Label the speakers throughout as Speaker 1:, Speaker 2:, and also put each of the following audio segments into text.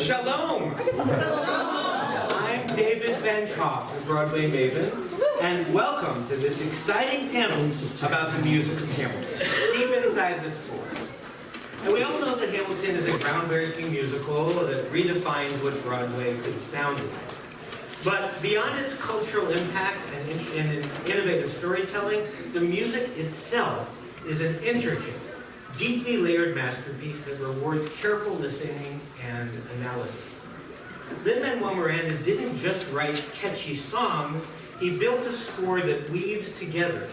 Speaker 1: Shalom! I'm David Benkof of Broadway Maven, and welcome to this exciting panel about the music of Hamilton, deep inside the score. And we all know that Hamilton is a groundbreaking musical that redefined what Broadway could sound like. But beyond its cultural impact and innovative storytelling, the music itself is an intricate, deeply layered masterpiece that rewards careful listening and analysis. Lin-Manuel Miranda didn't just write catchy songs, he built a score that weaves together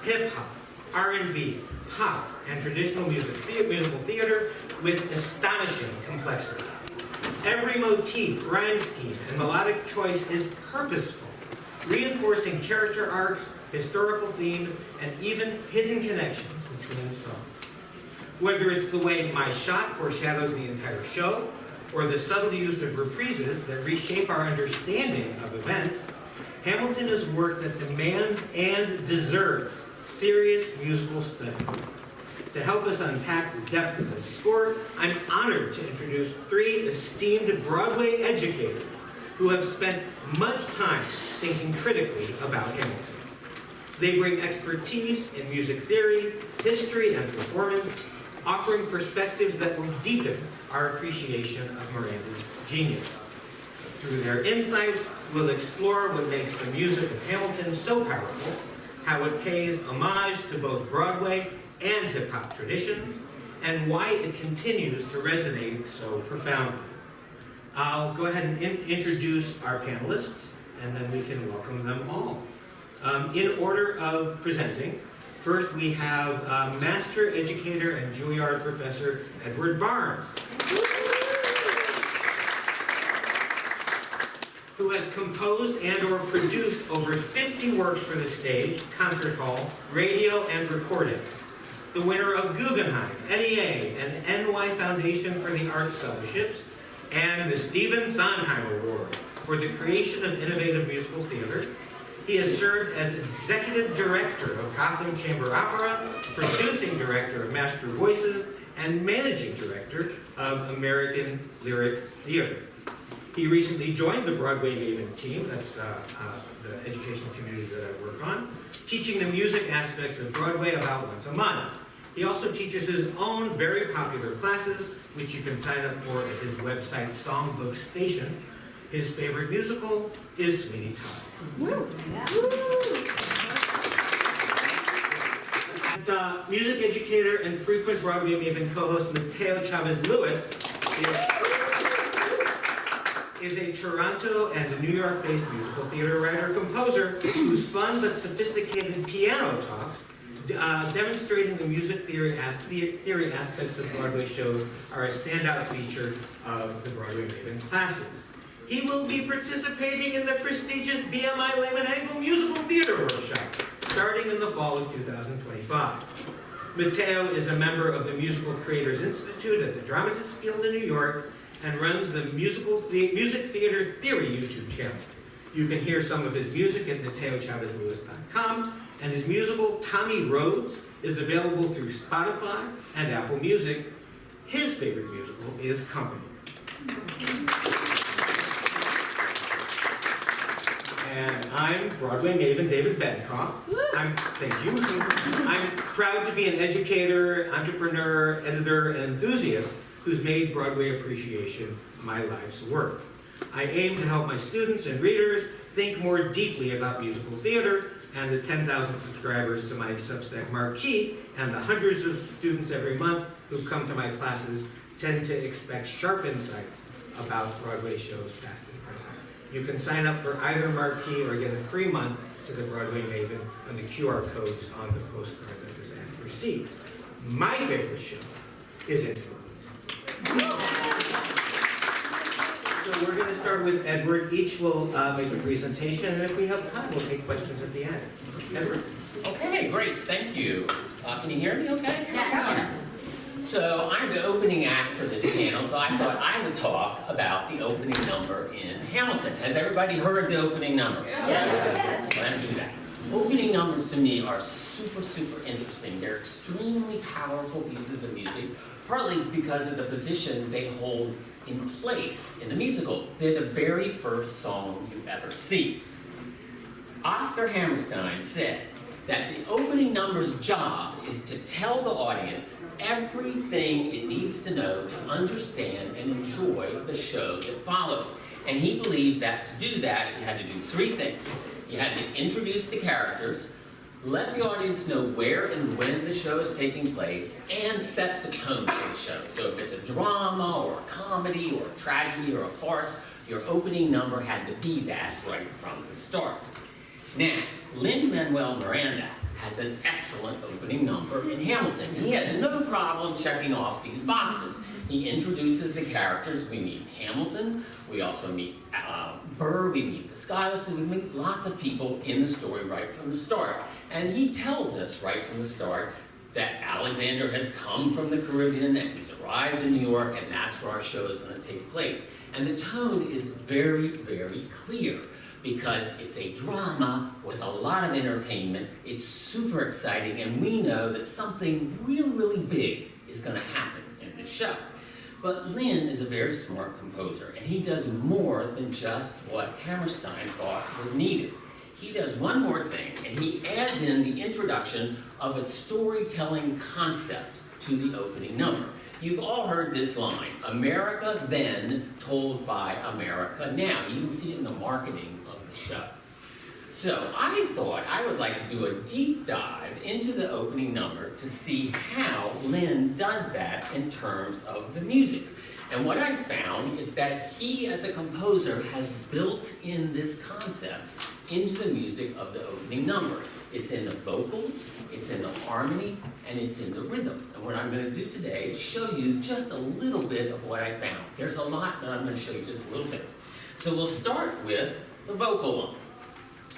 Speaker 1: hip-hop, R&B, pop, and traditional musical theater with astonishing complexity. Every motif, rhyme scheme, and melodic choice is purposeful, reinforcing character arcs, historical themes, and even hidden connections between songs. Whether it's the way my shot foreshadows the entire show, or the subtle use of reprises that reshape our understanding of events, Hamilton is work that demands and deserves serious musical study. To help us unpack the depth of this score, I'm honored to introduce three esteemed Broadway educators who have spent much time thinking critically about Hamilton. They bring expertise in music theory, history, and performance, offering perspectives that will deepen our appreciation of Miranda's genius. Through their insights, we'll explore what makes the music of Hamilton so powerful, how it pays homage to both Broadway and hip-hop traditions, and why it continues to resonate so profoundly. I'll go ahead and introduce our panelists, and then we can welcome them all. In order of presenting, first we have Master Educator and Juilliard Professor Edward Barnes, who has composed and or produced over 50 works for the stage, concert hall, radio, and recording. The winner of Guggenheim, NEA, and NY Foundation for the Arts Fellowships, and the Stephen Sondheim Award for the creation of innovative musical theater. He has served as Executive Director of Gotham Chamber Opera, Producing Director of Master Voices, and Managing Director of American Lyric Theater. He recently joined the Broadway Maven team, that's the educational community that I work on, teaching the music aspects of Broadway about once a month. He also teaches his own very popular classes, which you can sign up for at his website, Songbook Station. His favorite musical is Sweeney Todd. Woo. And, music educator and frequent Broadway Maven co-host Mateo Chavez Lewis is a Toronto and a New York-based musical theater writer-composer whose fun but sophisticated piano talks demonstrating the music theory aspects of Broadway shows are a standout feature of the Broadway Maven classes. He will be participating in the prestigious BMI Lehman-Engel Musical Theater Workshop, starting in the fall of 2025. Mateo is a member of the Musical Creators Institute at the Dramatists Guild in New York and runs the Music Theater Theory YouTube channel. You can hear some of his music at MateoChavezLewis.com, and his musical, Tommy Rhodes, is available through Spotify and Apple Music. His favorite musical is Company. And I'm Broadway Maven David Benkof. Thank you. I'm proud to be an educator, entrepreneur, editor, and enthusiast who's made Broadway appreciation my life's work. I aim to help my students and readers think more deeply about musical theater, and the 10,000 subscribers to my substack MARQUEE and the hundreds of students every month who come to my classes tend to expect sharp insights about Broadway shows past and present. You can sign up for either MARQUEE or get a free month to the Broadway Maven on the QR codes on the postcard that was received. My favorite show is Influence. So we're going to start with Edward. Each will make a presentation, and if we have time, we'll take questions at the end. Edward.
Speaker 2: Okay, great, thank you. Can you hear me okay?
Speaker 3: Yes.
Speaker 2: So I'm the opening act for this panel, so I thought I would talk about the opening number in Hamilton. Has everybody heard the opening number?
Speaker 3: Yes.
Speaker 2: Let's do that. Opening numbers to me are super, super interesting. They're extremely powerful pieces of music, partly because of the position they hold in place in the musical. They're the very first song you ever see. Oscar Hammerstein said that the opening number's job is to tell the audience everything it needs to know to understand and enjoy the show that follows. And he believed that to do that, you had to do three things. You had to introduce the characters, let the audience know where and when the show is taking place, and set the tone for the show. So if it's a drama or a comedy or a tragedy or a farce, your opening number had to be that right from the start. Now, Lin-Manuel Miranda has an excellent opening number in Hamilton. He has no problem checking off these boxes. He introduces the characters. We meet Hamilton, we also meet Burr, we meet the Skylarks, and we meet lots of people in the story right from the start. And he tells us right from the start that Alexander has come from the Caribbean and he's arrived in New York, and that's where our show is going to take place. And the tone is very, very clear, because it's a drama with a lot of entertainment. It's super exciting, and we know that something really, really big is going to happen in this show. But Lin is a very smart composer, and he does more than just what Hammerstein thought was needed. He does one more thing, and he adds in the introduction of a storytelling concept to the opening number. You've all heard this line, America then, told by America now. You can see it in the marketing of the show. So I thought I would like to do a deep dive into the opening number to see how Lin does that in terms of the music. And what I found is that he, as a composer, has built in this concept into the music of the opening number. It's in the vocals, it's in the harmony, and it's in the rhythm. And what I'm going to do today is show you just a little bit of what I found. There's a lot, but I'm going to show you just a little bit. So we'll start with the vocal line.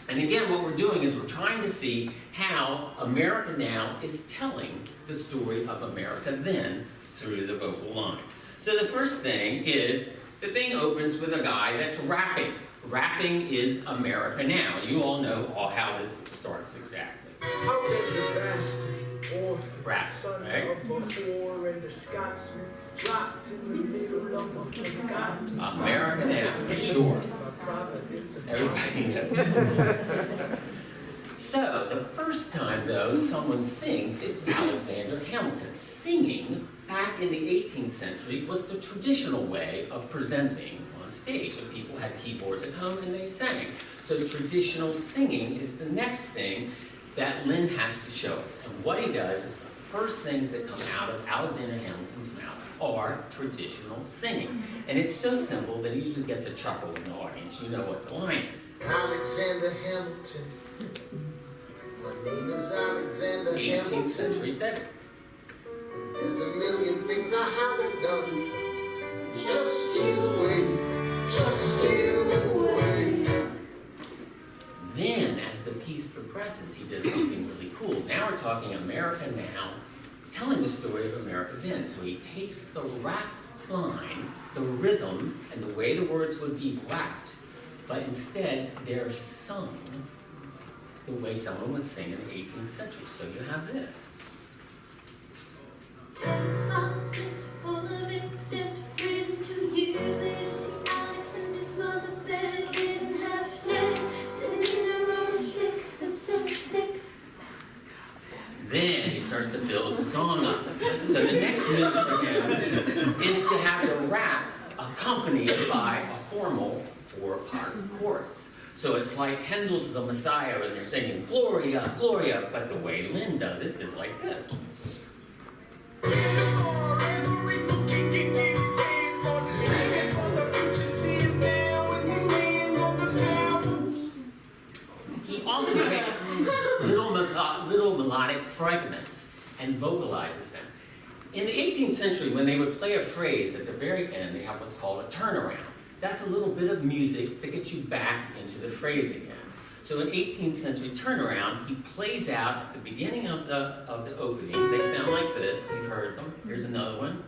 Speaker 2: And again, what we're doing is we're trying to see how America Now is telling the story of America Then through the vocal line. So the first thing is, the thing opens with a guy that's rapping. Rapping is America Now. You all know how this starts exactly.
Speaker 3: How is the best
Speaker 2: Rap,
Speaker 3: son
Speaker 2: right?
Speaker 3: of a whore and a Scotsman dropped in the middle of a forgotten
Speaker 2: America Now, sure. Everybody knows. So, the first time, though, someone sings, it's Alexander Hamilton. Singing, back in the 18th century, was the traditional way of presenting on stage. And people had keyboards at home and they sang. So traditional singing is the next thing that Lin has to show us. And what he does is the first things that come out of Alexander Hamilton's mouth are traditional singing. And it's so simple that it usually gets a chuckle in the audience. You know what the line is.
Speaker 3: Alexander Hamilton. My name is Alexander
Speaker 2: 18th
Speaker 3: Hamilton.
Speaker 2: century setting.
Speaker 3: There's a million things I haven't done. Just you wait, just you wait.
Speaker 2: Then, as the piece progresses, he does something really cool. Now we're talking America Now, telling the story of America Then. So he takes the rap line, the rhythm, and the way the words would be rapped, but instead they're sung the way someone would sing in the 18th century. So you have this.
Speaker 4: Time's fast and full of it, written 2 years later, see Alex and his mother begging half dead, sitting in their room sick, the sun thick.
Speaker 2: Then he starts to build the song up. So the next move for him is to have the rap accompanied by a formal 4-part chorus. So it's like Handel's The Messiah, and they're singing Gloria, Gloria, but the way Lin does it is like this. He also takes little melodic fragments and vocalizes them. In the 18th century, when they would play a phrase at the very end, they have what's called a turnaround. That's a little bit of music that gets you back into the phrase again. So in 18th century turnaround, he plays out at the beginning of the opening. They sound like this. We've heard them. Here's another one.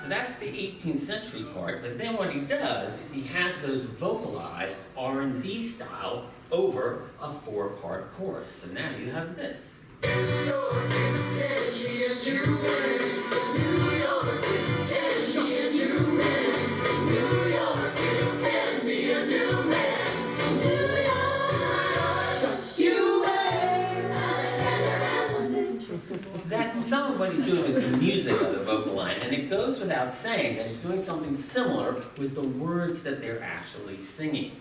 Speaker 2: So that's the 18th century part. But then what he does is he has those vocalized R&B style over a 4-part chorus. So now you have this.
Speaker 3: New York, you can just do it. New York, you can just do it. New York, you can be a new man. New York, just you wait. Alexander Hamilton.
Speaker 2: That's some of what he's doing with the music of the vocal line, and it goes without saying that he's doing something similar with the words that they're actually singing.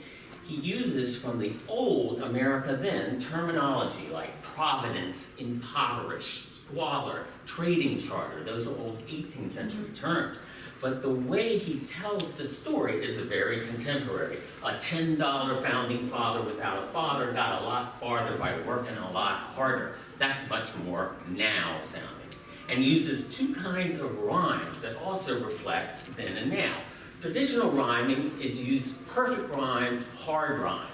Speaker 2: He uses from the old America Then terminology like providence, impoverished, squalor, trading charter. Those are old 18th century terms. But the way he tells the story is very contemporary. A $10 founding father without a father got a lot farther by working a lot harder. That's much more now sounding. And uses two kinds of rhymes that also reflect then and now. Traditional rhyming is used perfect rhymes, hard rhymes.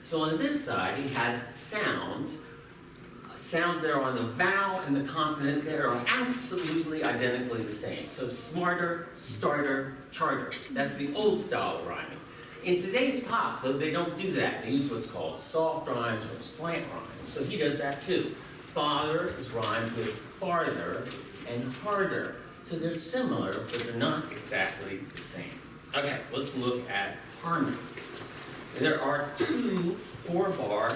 Speaker 2: So on this side, he has sounds that are on the vowel and the consonant that are absolutely identically the same. So smarter, starter, charter. That's the old style of rhyming. In today's pop, though, they don't do that. They use what's called soft rhymes or slant rhymes. So he does that too. Father is rhymed with farther and harder. So they're similar, but they're not exactly the same. Okay, let's look at harmony. There are two 4-bar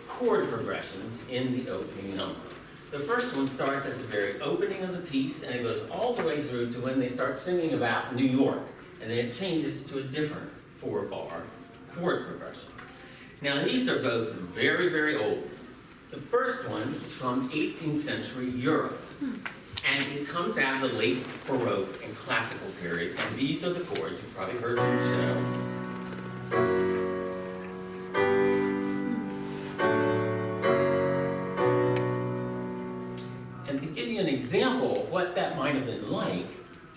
Speaker 2: chord progressions in the opening number. The first one starts at the very opening of the piece, and it goes all the way through to when they start singing about New York, and then it changes to a different 4-bar chord progression. Now these are both very, very old. The first one is from 18th century Europe, and it comes out of the late Baroque and Classical period, and these are the chords you've probably heard on the show. And to give you an example of what that might have been like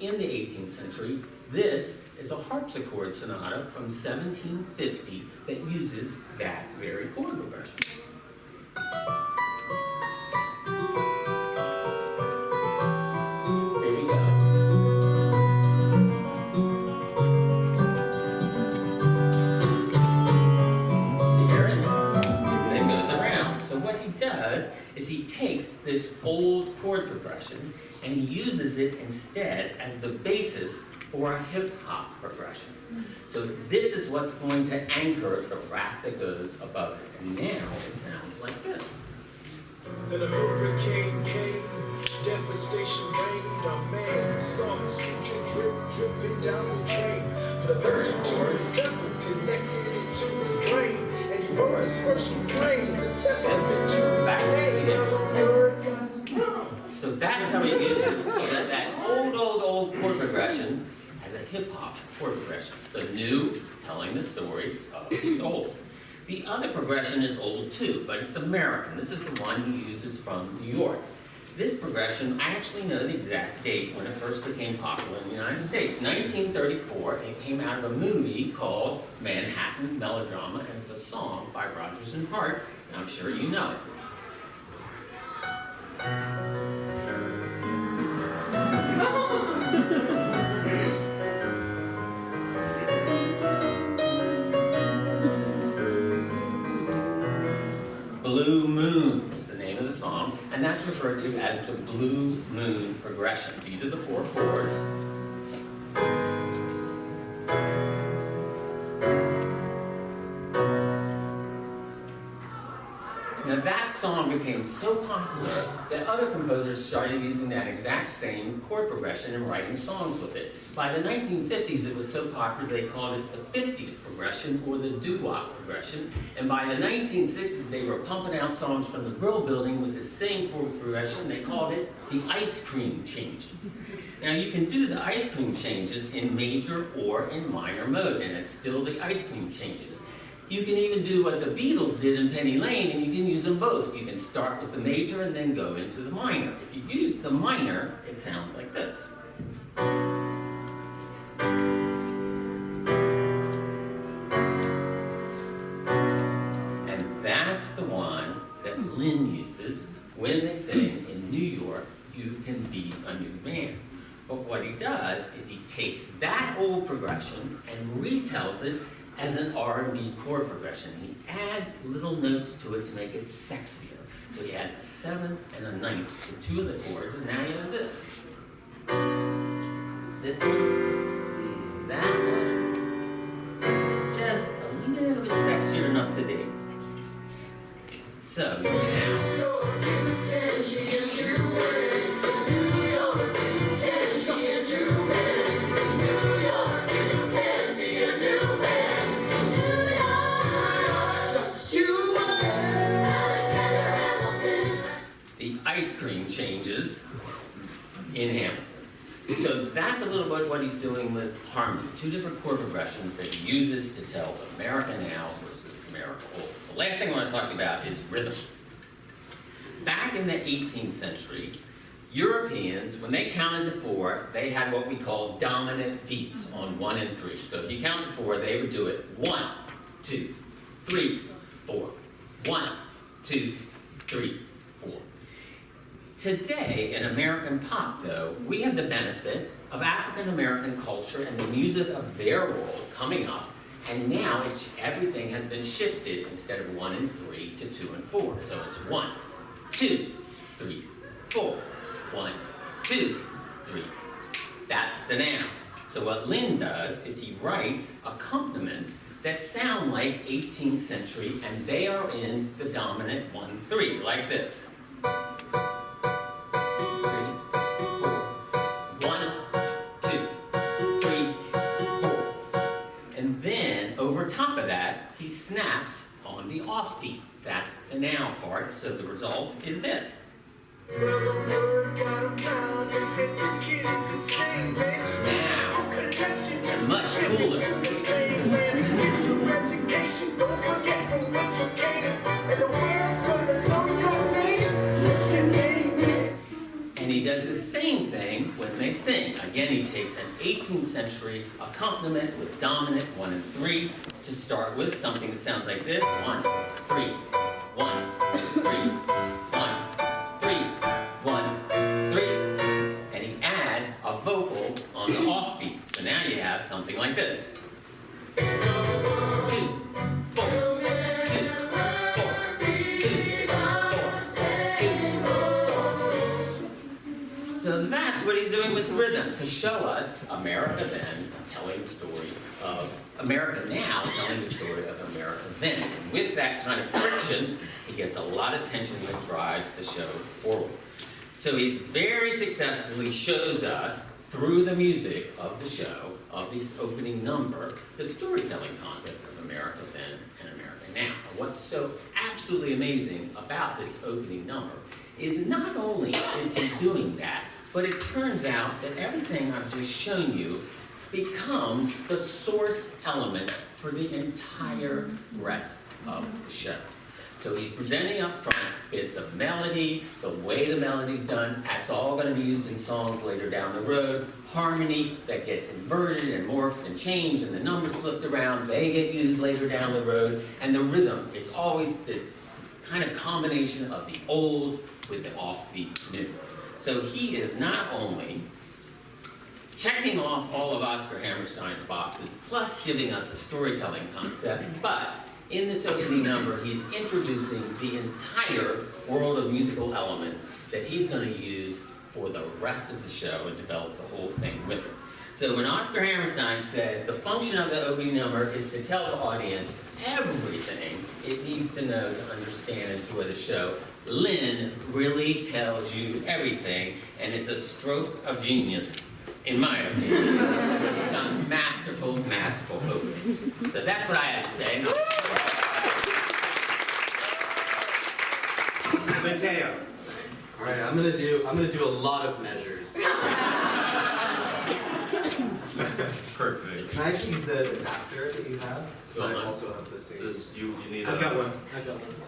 Speaker 2: in the 18th century, this is a harpsichord sonata from 1750 that uses that very chord progression. There you go. You hear it? And it goes around. So what he does is he takes this old chord progression and he uses it instead as the basis for a hip-hop progression. So this is what's going to anchor the rap that goes above it. And now it sounds like this.
Speaker 5: Then a hurricane came, devastation reigned. A man saw his future dripping down the drain. But a third to his temple connected it to his brain. And he wrote his first refrain, the testament to his name.
Speaker 2: So that's how he uses that old chord progression as a hip-hop chord progression. The new telling the story of the old. The other progression is old too, but it's American. This is the one he uses from New York. This progression, I actually know the exact date when it first became popular in the United States. 1934, it came out of a movie called Manhattan Melodrama, and it's a song by Rodgers and Hart, and I'm sure you know it. Blue Moon is the name of the song, and that's referred to as the Blue Moon progression. These are the 4 chords. Now that song became so popular that other composers started using that exact same chord progression and writing songs with it. By the 1950s, it was so popular they called it the 50s progression or the doo-wop progression. And by the 1960s, they were pumping out songs from the Brill Building with the same chord progression. They called it the ice cream changes. Now you can do the ice cream changes in major or in minor mode, and it's still the ice cream changes. You can even do what the Beatles did in Penny Lane, and you can use them both. You can start with the major and then go into the minor. If you use the minor, it sounds like this. And that's the one that Lin uses when they sing in New York, "You Can Be a New Man." But what he does is he takes that old progression and retells it as an R&B chord progression. He adds little notes to it to make it sexier. So he adds a seventh and a ninth to two of the chords, and now you have this. This one, that one, just a little bit sexier and up to date. So now, the ice cream changes in Hamilton. So that's a little bit what he's doing with harmony. Two different chord progressions that he uses to tell America now versus America old. The last thing I want to talk about is rhythm. Back in the 18th century, Europeans, when they counted to four, they had what we call dominant beats on 1 and 3. So if you count to 4, they would do it 1, 2, 3, 4. 1, 2, 3, 4. Today, in American pop, though, we have the benefit of African American culture and the music of their world coming up, and now everything has been shifted instead of 1 and 3 to 2 and 4. So it's 1, 2, 3, 4. 1, 2, 3. That's the now. So what Lin does is he writes accompaniments that sound like 18th century, and they are in the dominant 1, 3, like this. 3, 4. 1, 2, 3, 4. And then over top of that, he snaps on the offbeat. That's the now part. So the result is this. Now, much cooler. And he does the same thing when they sing. Again, he takes an 18th century accompaniment with dominant 1 and 3 to start with something that sounds like this. 1, 3, 1, 3, 1. 3, 1, 3, and he adds a vocal on the offbeat. So now you have something like this. 2, 4, 2, 4, 2, 4. So that's what he's doing with rhythm, to show us America then telling the story of America now, telling the story of America then. And with that kind of friction, he gets a lot of tension that drives the show forward. So he very successfully shows us, through the music of the show, of this opening number, the storytelling concept of America then and America now. And what's so absolutely amazing about this opening number is not only is he doing that, but it turns out that everything I've just shown you becomes the source element for the entire rest of the show. So he's presenting up front bits of melody, the way the melody's done, that's all going to be used in songs later down the road. Harmony that gets inverted and morphed and changed, and the numbers flipped around, they get used later down the road. And the rhythm is always this kind of combination of the old with the offbeat new. So he is not only checking off all of Oscar Hammerstein's boxes, plus giving us a storytelling concept, but in this opening number, he's introducing the entire world of musical elements that he's going to use for the rest of the show and develop the whole thing with him. So when Oscar Hammerstein said the function of the opening number is to tell the audience everything it needs to know to understand and enjoy the show, Lin really tells you everything, and it's a stroke of genius, in my opinion. It's a masterful, masterful opening. So that's what I have to say.
Speaker 1: Mateo.
Speaker 6: All right, I'm gonna do a lot of measures.
Speaker 2: Perfect.
Speaker 6: Can I actually use the adapter that you have?
Speaker 2: Go on.
Speaker 6: I also have the same.
Speaker 7: This, you need
Speaker 1: I've got one.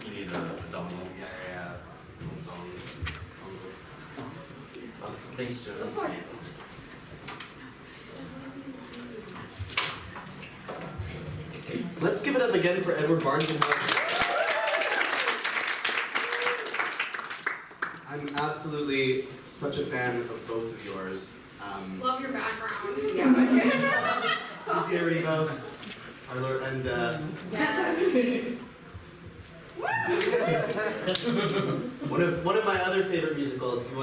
Speaker 7: You need a dongle.
Speaker 6: Yeah.
Speaker 7: Thanks, Joe.
Speaker 6: Let's give it up again for Edward Barnes. I'm absolutely such a fan of both of yours.
Speaker 8: Love your background. Yeah.
Speaker 6: Cynthia Erivo, our Lord, and
Speaker 8: Yes.
Speaker 6: One of my other favorite musicals. If you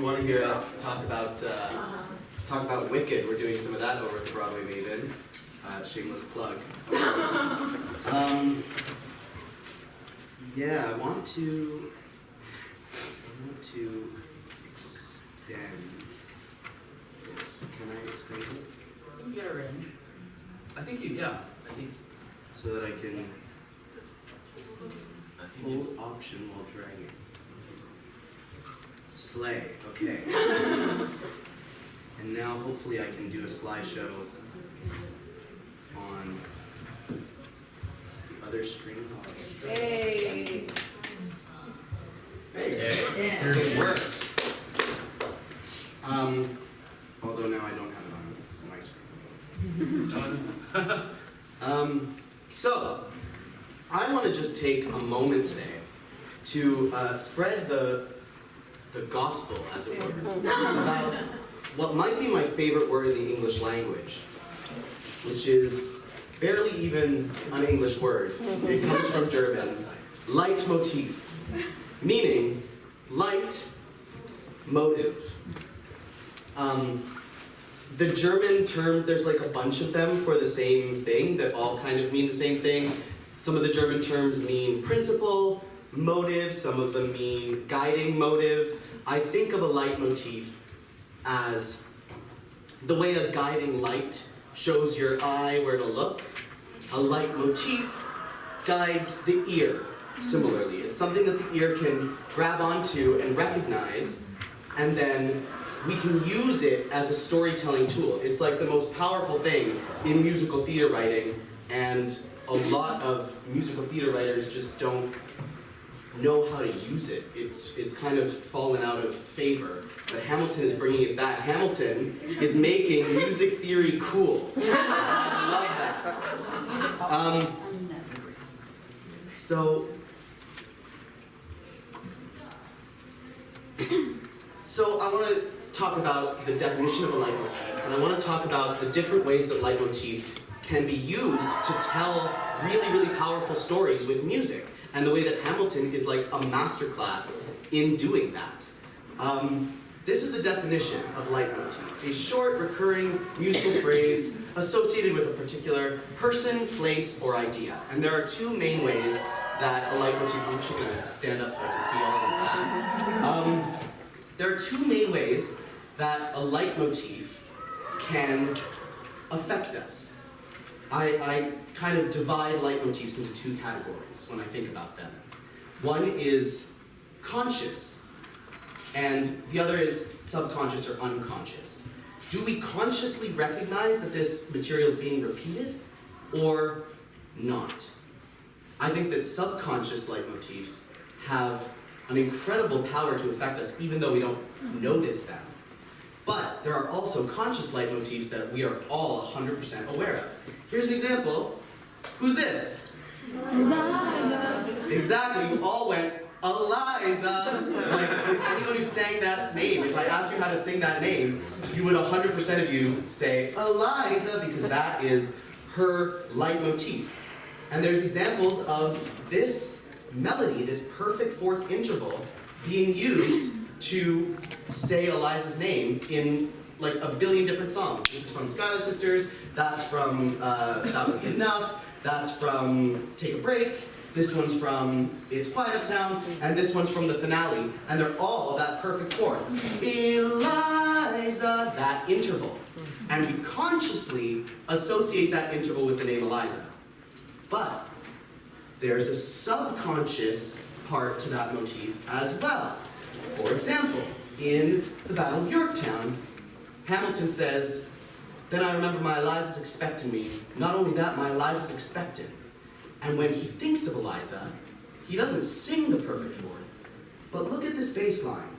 Speaker 6: want to hear us talk about Wicked, we're doing some of that over at the Broadway Maven. Shameless plug. Yeah, I want to extend this. Can I extend it?
Speaker 7: Get her in. I think
Speaker 6: So that I can hold option while dragging. Slay, okay. And now hopefully I can do a slideshow on the other screen.
Speaker 8: Hey.
Speaker 6: Hey,
Speaker 8: Yeah.
Speaker 6: it works. Although now I don't have it on my screen. So, I want to just take a moment today to spread the gospel, as it were, about what might be my favorite word in the English language, which is barely even an English word. It comes from German, Leitmotif, meaning light motive. The German terms, there's like a bunch of them for the same thing that all kind of mean the same thing. Some of the German terms mean principle, motive, some of them mean guiding motive. I think of a leitmotif as the way a guiding light shows your eye where to look. A leitmotif guides the ear, similarly. It's something that the ear can grab onto and recognize, and then we can use it as a storytelling tool. It's like the most powerful thing in musical theater writing, and a lot of musical theater writers just don't know how to use it. It's kind of fallen out of favor. But Hamilton is bringing it back. Hamilton is making music theory cool. I love that. So I want to talk about the definition of a leitmotif, and I want to talk about the different ways that leitmotif can be used to tell really, really powerful stories with music, and the way that Hamilton is like a masterclass in doing that. This is the definition of leitmotif: a short, recurring musical phrase associated with a particular person, place, or idea. And there are two main ways that a leitmotif, I'm actually going to stand up so I can see all of that. There are two main ways that a leitmotif can affect us. I kind of divide leitmotifs into two categories when I think about them. One is conscious, and the other is subconscious or unconscious. Do we consciously recognize that this material is being repeated, or not? I think that subconscious leitmotifs have an incredible power to affect us even though we don't notice them. But there are also conscious leitmotifs that we are all 100% aware of. Here's an example. Who's this?
Speaker 8: Eliza.
Speaker 6: Exactly, you all went, Eliza. Like, anyone who sang that name, if I asked you how to sing that name, you would 100% of you say Eliza, because that is her leitmotif. And there's examples of this melody, this perfect fourth interval, being used to say Eliza's name in like a billion different songs. This is from Schuyler Sisters, that's from That Would Be Enough, that's from Take a Break, this one's from It's Quiet Uptown, and this one's from the finale, and they're all that perfect fourth. Eliza, that interval. And we consciously associate that interval with the name Eliza. But there's a subconscious part to that motif as well. For example, in the Battle of Yorktown, Hamilton says, "Then I remember my Eliza's expecting me. Not only that, my Eliza's expectant." And when he thinks of Eliza, he doesn't sing the perfect fourth. But look at this bass line.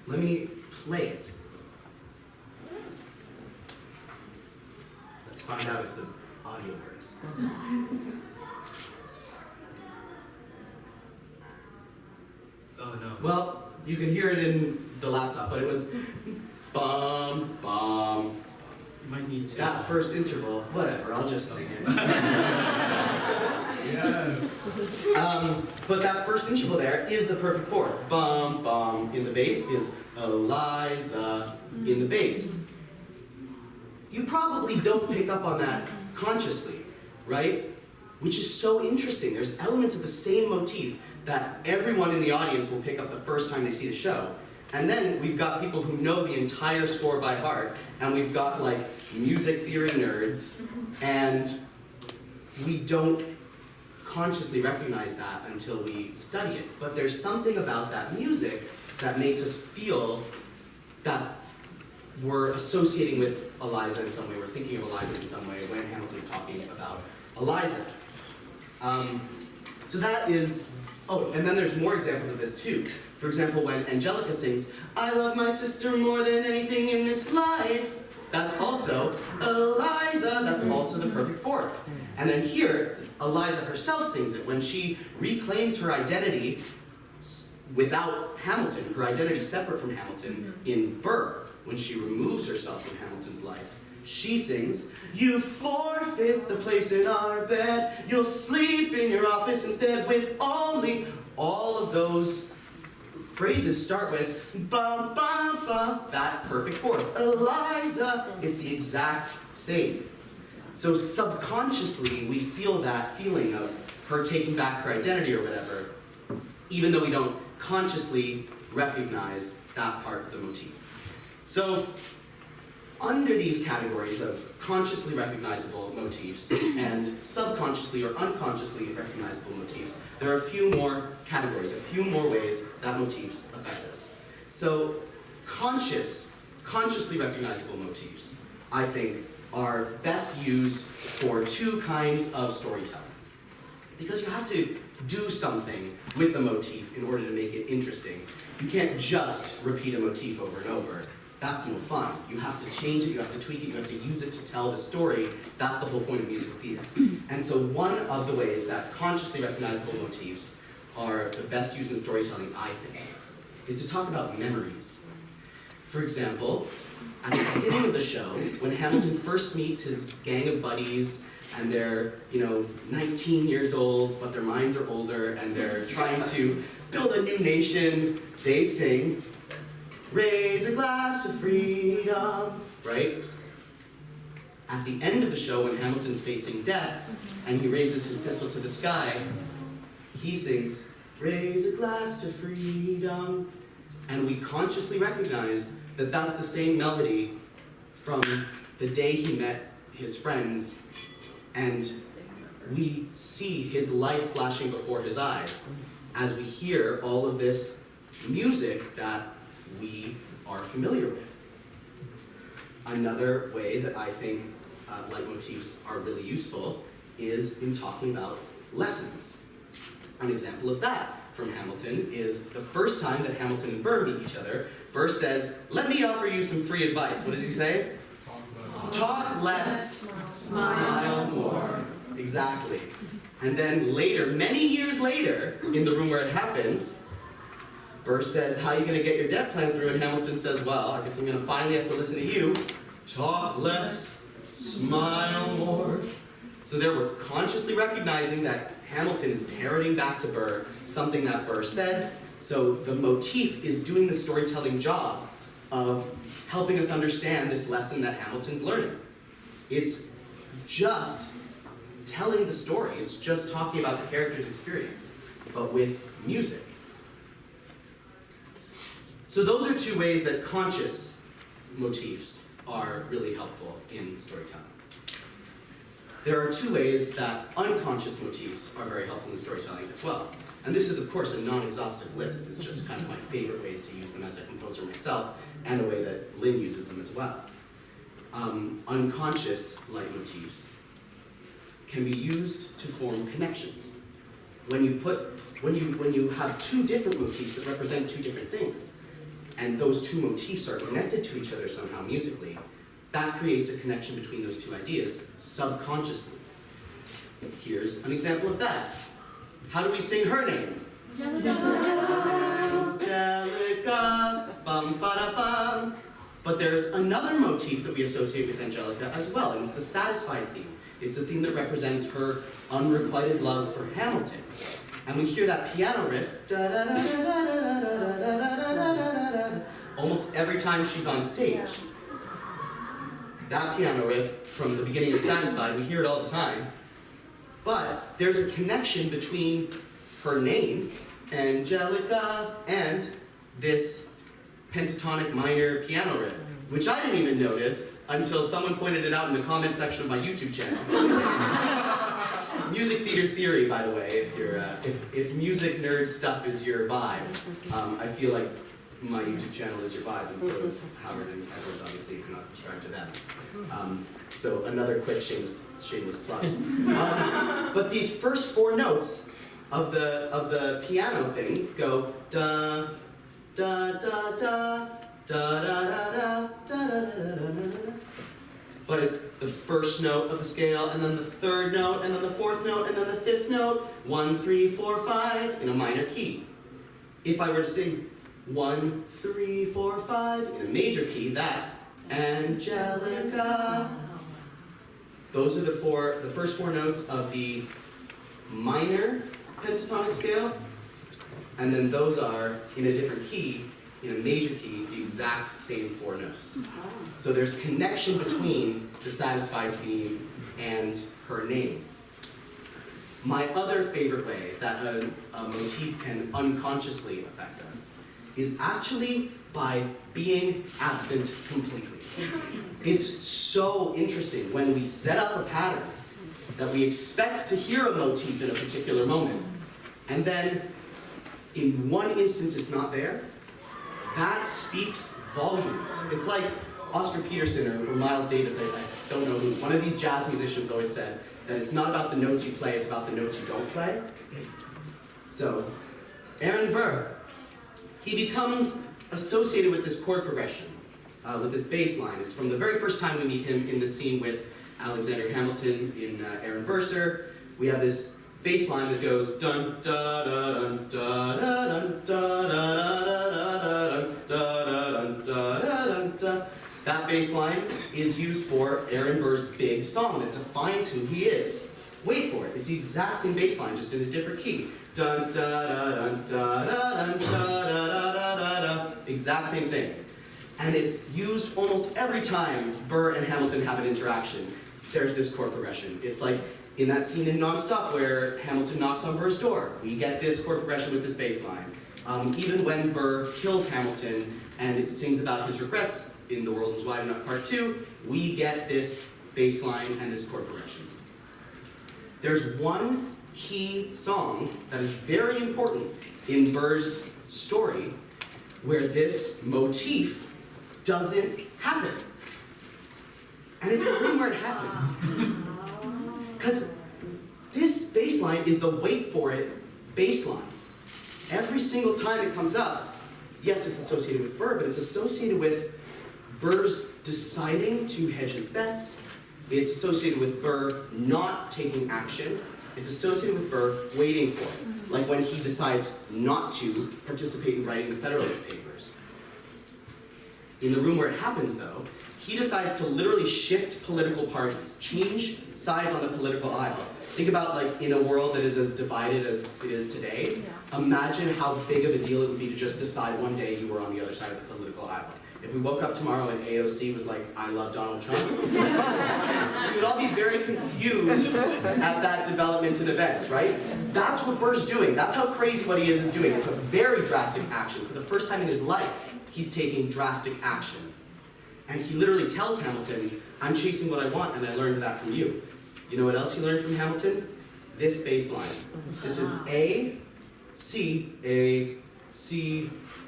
Speaker 6: Let me play it. Let's find out if the audio works.
Speaker 7: Oh no.
Speaker 6: Well, you can hear it in the laptop, but it was bum, bum.
Speaker 7: You might need to.
Speaker 6: That first interval, whatever, I'll just sing it. But that first interval there is the perfect fourth. Bum, bum in the bass is Eliza in the bass. You probably don't pick up on that consciously, right? Which is so interesting. There's elements of the same motif that everyone in the audience will pick up the first time they see the show. And then we've got people who know the entire score by heart, and we've got like music theory nerds, and we don't consciously recognize that until we study it. But there's something about that music that makes us feel that we're associating with Eliza in some way, we're thinking of Eliza in some way when Hamilton's talking about Eliza. So that is, oh, and then there's more examples of this too. For example, when Angelica sings, "I love my sister more than anything in this life," that's also Eliza, that's also the perfect fourth. And then here, Eliza herself sings it when she reclaims her identity without Hamilton, her identity separate from Hamilton in Burr, when she removes herself from Hamilton's life. She sings, "You forfeit the place in our bed, you'll sleep in your office instead with only," all of those phrases start with bum, bum, bum, that perfect fourth. Eliza is the exact same. So subconsciously, we feel that feeling of her taking back her identity or whatever, even though we don't consciously recognize that part of the motif. So under these categories of consciously recognizable motifs and subconsciously or unconsciously recognizable motifs, there are a few more categories, a few more ways that motifs affect us. So consciously recognizable motifs, I think, are best used for two kinds of storytelling. Because you have to do something with a motif in order to make it interesting. You can't just repeat a motif over and over. That's no fun. You have to change it, you have to tweak it, you have to use it to tell the story. That's the whole point of musical theater. And so one of the ways that consciously recognizable motifs are the best used in storytelling, I think, is to talk about memories. For example, at the beginning of the show, when Hamilton first meets his gang of buddies, and they're, 19 years old, but their minds are older, and they're trying to build a new nation, they sing, "Raise a glass to freedom," right? At the end of the show, when Hamilton's facing death, and he raises his pistol to the sky, he sings, "Raise a glass to freedom." And we consciously recognize that that's the same melody from the day he met his friends, and we see his life flashing before his eyes as we hear all of this music that we are familiar with. Another way that I think leitmotifs are really useful is in talking about lessons. An example of that from Hamilton is the first time that Hamilton and Burr meet each other, Burr says, "Let me offer you some free advice." What does he say? Talk less, smile more. Exactly. And then later, many years later, in the room where it happens, Burr says, "How are you going to get your debt plan through?" And Hamilton says, "Well, I guess I'm going to finally have to listen to you. Talk less, smile more." So there we're consciously recognizing that Hamilton is parroting back to Burr something that Burr said. So the motif is doing the storytelling job of helping us understand this lesson that Hamilton's learning. It's just telling the story. It's just talking about the character's experience, but with music. So those are two ways that conscious motifs are really helpful in storytelling. There are two ways that unconscious motifs are very helpful in storytelling as well. And this is, of course, a non-exhaustive list. It's just kind of my favorite ways to use them as a composer myself, and a way that Lin uses them as well. Unconscious leitmotifs can be used to form connections. When you have two different motifs that represent two different things, and those two motifs are connected to each other somehow musically, that creates a connection between those two ideas subconsciously. Here's an example of that. How do we sing her name? Angelica, bum ba da bum, But there's another motif that we associate with Angelica as well, and it's the satisfied theme. It's the theme that represents her unrequited love for Hamilton. And we hear that piano riff almost every time she's on stage. That piano riff from the beginning of Satisfied, we hear it all the time. But there's a connection between her name, Angelica, and this pentatonic minor piano riff, which I didn't even notice until someone pointed it out in the comment section of my YouTube channel. Music theater theory, by the way, if music nerd stuff is your vibe, I feel like my YouTube channel is your vibe, and so is Howard and Edward, obviously, if you're not subscribed to them. So another quick shameless plug. But these first four notes of the piano thing go da da da da da da da da da da da. But it's the first note of the scale, and then the third note, and then the fourth note, and then the fifth note. 1, 3, 4, 5 in a minor key. If I were to sing 1, 3, 4, 5 in a major key, that's Angelica. Those are the first four notes of the minor pentatonic scale, and then those are in a different key, in a major key, the exact same four notes. So there's connection between the satisfied theme and her name. My other favorite way that a motif can unconsciously affect us is actually by being absent completely. It's so interesting when we set up a pattern that we expect to hear a motif in a particular moment, and then in one instance it's not there. That speaks volumes. It's like Oscar Peterson or Miles Davis, I don't know who, one of these jazz musicians always said that it's not about the notes you play, it's about the notes you don't play. So, Aaron Burr, he becomes associated with this chord progression, with this bass line. It's from the very first time we meet him in the scene with Alexander Hamilton in Aaron Burser. We have this bass line that goes dun da da dun da da dun da da da da da. That bass line is used for Aaron Burr's big song that defines who he is. Wait for it. It's the exact same bass line, just in a different key. Dun da da dun da da dun da da da da da. Exact same thing. And it's used almost every time Burr and Hamilton have an interaction. There's this chord progression. It's like in that scene in Non-Stop where Hamilton knocks on Burr's door, we get this chord progression with this bass line. Even when Burr kills Hamilton and sings about his regrets in The World Was Wide Enough Part 2, we get this bass line and this chord progression. There's one key song that is very important in Burr's story where this motif doesn't happen. And it's the room where it happens. Because this bass line is the wait for it bass line. Every single time it comes up, yes, it's associated with Burr, but it's associated with Burr's deciding to hedge his bets. It's associated with Burr not taking action. It's associated with Burr waiting for it. Like when he decides not to participate in writing the Federalist Papers. In the room where it happens, though, he decides to literally shift political parties, change sides on the political aisle. Think about like in a world that is as divided as it is today, imagine how big of a deal it would be to just decide one day you were on the other side of the political aisle. If we woke up tomorrow and AOC was like, I love Donald Trump, we would all be very confused at that development and events, right? That's what Burr's doing. That's how crazy what he is doing. It's a very drastic action. For the first time in his life, he's taking drastic action. And he literally tells Hamilton, I'm chasing what I want, and I learned that from you. You know what else he learned from Hamilton? This bass line. This is A, C,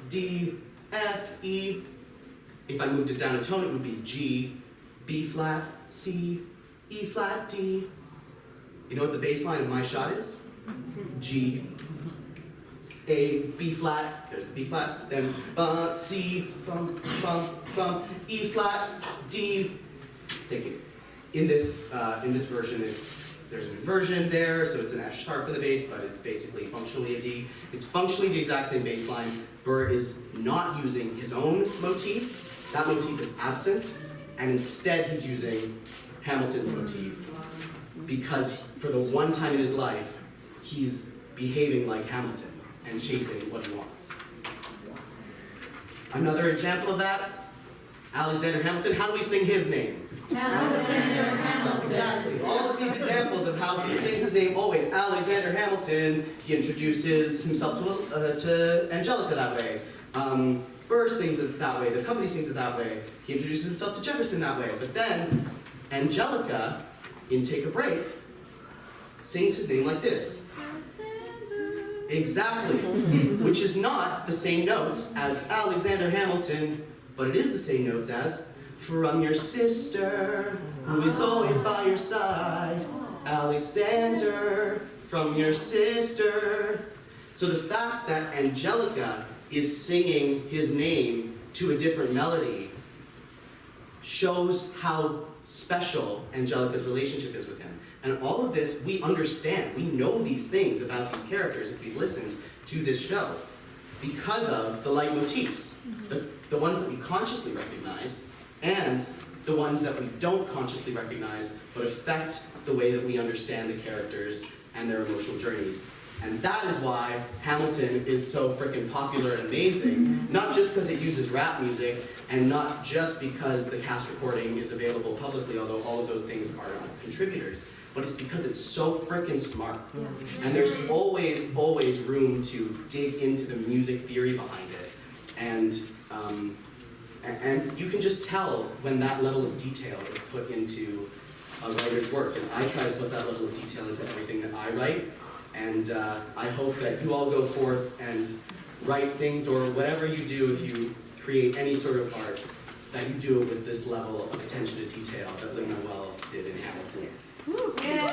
Speaker 6: D, F, E. If I moved it down a tone, it would be G, B flat, C, E flat, D. You know what the bass line of my shot is? G, A, B flat, there's the B flat, then C, E flat, D. Thank you. In this version, there's an inversion there, so it's an F sharp in the bass, but it's basically functionally a D. It's functionally the exact same bass line. Burr is not using his own motif. that motif is absent, and instead he's using Hamilton's motif because for the one time in his life, he's behaving like Hamilton and chasing what he wants. Another example of that, Alexander Hamilton. How do we sing his name?
Speaker 3: Alexander Hamilton.
Speaker 6: Exactly. All of these examples of how he sings his name always. Alexander Hamilton, he introduces himself to Angelica that way. Burr sings it that way. The company sings it that way. He introduces himself to Jefferson that way. But then, Angelica, in Take a Break, sings his name like this. Exactly. Which is not the same notes as Alexander Hamilton, but it is the same notes as from your sister, who is always by your side. Alexander, from your sister. So the fact that Angelica is singing his name to a different melody shows how special Angelica's relationship is with him. And all of this, we understand. We know these things about these characters if we've listened to this show because of the leitmotifs, the ones that we consciously recognize and the ones that we don't consciously recognize but affect the way that we understand the characters and their emotional journeys. And that is why Hamilton is so freaking popular and amazing, not just because it uses rap music, and not just because the cast recording is available publicly, although all of those things are contributors, but it's because it's so freaking smart. And there's always, always room to dig into the music theory behind it. And you can just tell when that level of detail is put into a writer's work. And I try to put that level of detail into everything that I write. And I hope that you all go forth and write things, or whatever you do, if you create any sort of art, that you do it with this level of attention to detail that Lin-Manuel did in Hamilton.
Speaker 3: Yeah.